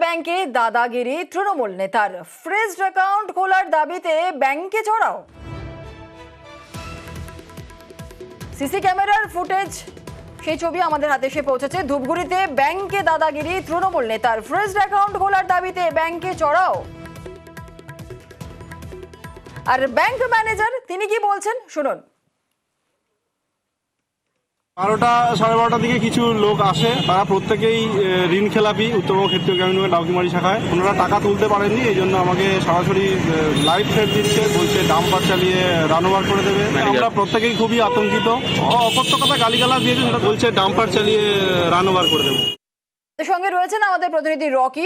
ব্যাংকে দাদাগিরি তৃণমূল নেতার। ফ্রিজড অ্যাকাউন্ট খোলার দাবিতে ব্যাংকে চড়াও। সিসি ক্যামেরার ফুটেজ, সেই ছবি আমাদের হাতে এসে পৌঁছেছে। ধূপগুড়িতে ব্যাংকে দাদাগিরি তৃণমূল নেতার। ফ্রিজড অ্যাকাউন্ট খোলার দাবিতে ব্যাংকে চড়াও। আর ব্যাংক ম্যানেজার তিনি কি বলছেন শুনুন। 12টা সাড়ে 12টার দিকে কিছু লোক আসে, তারা প্রত্যেকেই ঋণ খেলাপি উত্তরবঙ্গ ক্ষেত্রীয় গ্রামীণ ব্যাংকের ডাউকিমারি শাখায়। ওনারা টাকা তুলতে পারেননি, এই জন্য আমাকে সরাসরি লাইভ থ্রেট দিচ্ছে, বলছে ডাম্পার চালিয়ে রান ওভার করে দেবে। আমরা প্রত্যেকেই খুবই আতঙ্কিত। অকথ্য কথা গালিগালাজ দিয়েছে, সেটা বলছে ডাম্পার চালিয়ে রান ওভার করে দেবে। সঙ্গে রয়েছেন আমাদের প্রতিনিধি রকি।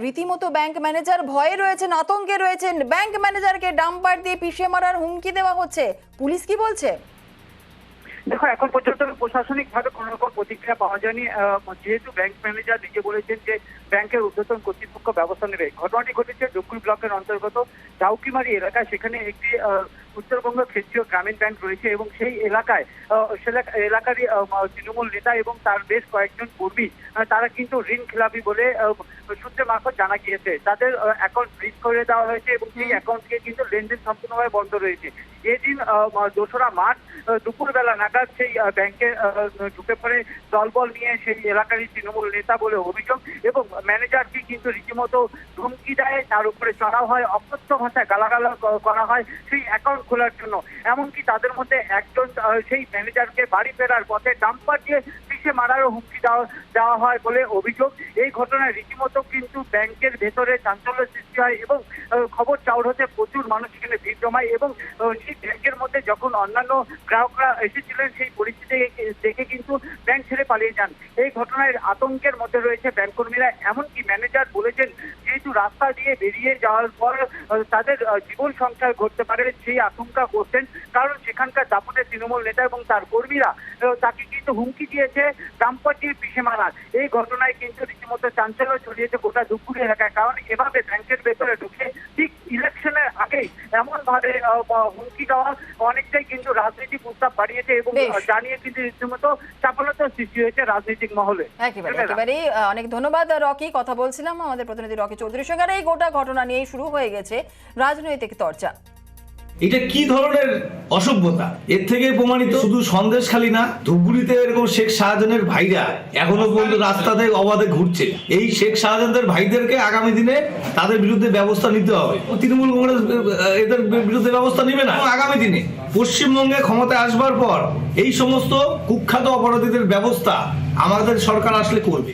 রীতিমতো ব্যাংক ম্যানেজার ভয়ে রয়েছেন, আতঙ্কে রয়েছেন। ব্যাংক ম্যানেজারকে ডাম্পার দিয়ে পিষে মারার হুমকি দেওয়া হচ্ছে, পুলিশ কি বলছে? দেখো, এখন পর্যন্ত প্রশাসনিক ভাবে কোন রকম প্রতিক্রিয়া পাওয়া যায়নি। যেহেতু ব্যাংক ম্যানেজার নিজে বলেছেন যে ব্যাংকের ঊর্ধ্বতন কর্তৃপক্ষ ব্যবস্থা নেবে। ঘটনাটি ঘটেছে ধূপগুড়ি ব্লকের অন্তর্গত ডাউকিমারি এলাকায়। সেখানে একটি উত্তরবঙ্গ ক্ষেত্রীয় গ্রামীণ ব্যাংক রয়েছে এবং সেই এলাকায় এলাকারই তৃণমূল নেতা এবং তার বেশ কয়েকজন কর্মী তারা কিন্তু ঋণ খেলাপি বলে সূত্রে মারফত জানা গিয়েছে। তাদের অ্যাকাউন্ট ফ্রিজ করে দেওয়া হয়েছে এবং সেই অ্যাকাউন্ট থেকে কিন্তু লেনদেন সম্পূর্ণভাবে বন্ধ রয়েছে। এদিন 2রা মার্চ দুপুরবেলা নাগাদ সেই ব্যাংকে ঢুকে পড়ে দলবল নিয়ে সেই এলাকারই তৃণমূল নেতা বলে অভিযোগ, এবং ম্যানেজারকে কিন্তু রীতিমতো ধমকি দেয়, তার উপরে চড়াও হয়, অকথ্য ভাষায় গালাগালা করা হয় সেই অ্যাকাউন্ট খোলার জন্য। এমনকি তাদের মধ্যে একজন সেই ম্যানেজারকে বাড়ি ফেরার পথে ডাম্পার দিয়ে পিষে মারারও হুমকি দেওয়া হয় বলে অভিযোগ। এই ঘটনায় রীতিমতো কিন্তু ব্যাংকের ভেতরে চাঞ্চল্য সৃষ্টি হয় এবং খবর চাউর হতে প্রচুর মানুষ এখানে ভিড় জমায়, এবং সেই ব্যাংকের মধ্যে যখন অন্যান্য গ্রাহকরা এসেছিলেন সেই পরিস্থিতি দেখে কিন্তু ব্যাংক ছেড়ে পালিয়ে যান। এই ঘটনায় আতঙ্কের মধ্যে রয়েছে ব্যাংক কর্মীরা। এমনকি ম্যানেজার বলেছেন যেহেতু রাস্তা দিয়ে বেরিয়ে যাওয়ার পর তাদের জীবন সংশয় ঘটতে পারে সেই আশঙ্কা করছেন, কারণ সেখানকার দাপুটে তৃণমূল নেতা এবং তার কর্মীরা তাকে কিন্তু হুমকি দিয়েছে ডাম্পার দিয়ে পিষে মারার। এই ঘটনায় কিন্তু রীতিমতো চাঞ্চল্য ছড়িয়েছে গোটা ধূপগুড়ি এলাকায়, কারণ এভাবে ব্যাংকের ভেতরে ঢুকে ঠিক ইলেকশনের আগেই এমন ভাবে হুমকি দেওয়া অনেকটাই কিন্তু রাজনৈতিক উত্তাপ বাড়িয়েছে এবং জানিয়ে কিন্তু রীতিমতো চাপলতা সৃষ্টি হয়েছে রাজনৈতিক মহলে। একেবারে অনেক ধন্যবাদ রকি। কথা বলছিলাম আমাদের প্রতিনিধি রকি চৌধুরীর সঙ্গে। এই গোটা ঘটনা নিয়ে শুরু হয়ে গেছে রাজনৈতিক চর্চা। এটা কি ধরনের অসভ্যতা? এর থেকে প্রমাণিত শুধু সন্দেশখালী না, ধূপগুড়িতে এরকম শেখ শাহজাহানের ভাইরা এখনো পর্যন্ত রাস্তাতে অবাধে ঘুরছে। এই শেখ শাহজাহানের ভাইদেরকে আগামী দিনে তাদের বিরুদ্ধে ব্যবস্থা নিতে হবে। তৃণমূল কংগ্রেস এদের বিরুদ্ধে ব্যবস্থা নেবে না। আগামী দিনে পশ্চিমবঙ্গে ক্ষমতায় আসবার পর এই সমস্ত কুখ্যাত অপরাধীদের ব্যবস্থা আমাদের সরকার আসলে করবে।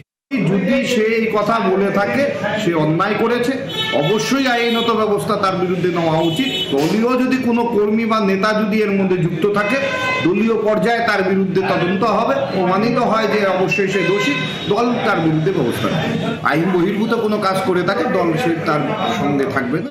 যদি সে এই কথা বলে থাকে, সে অন্যায় করেছে, অবশ্যই আইনত ব্যবস্থা তার বিরুদ্ধে নেওয়া উচিত। দলীয় যদি কোনো কর্মী বা নেতা যদি এর মধ্যে যুক্ত থাকে, দলীয় পর্যায়ে তার বিরুদ্ধে তদন্ত হবে, প্রমাণিত হয় যে অবশ্যই সে দোষী, দল তার বিরুদ্ধে ব্যবস্থা নেবে। আইন বহির্ভূত কোনো কাজ করে থাকে, দল সে তার সঙ্গে থাকবে না।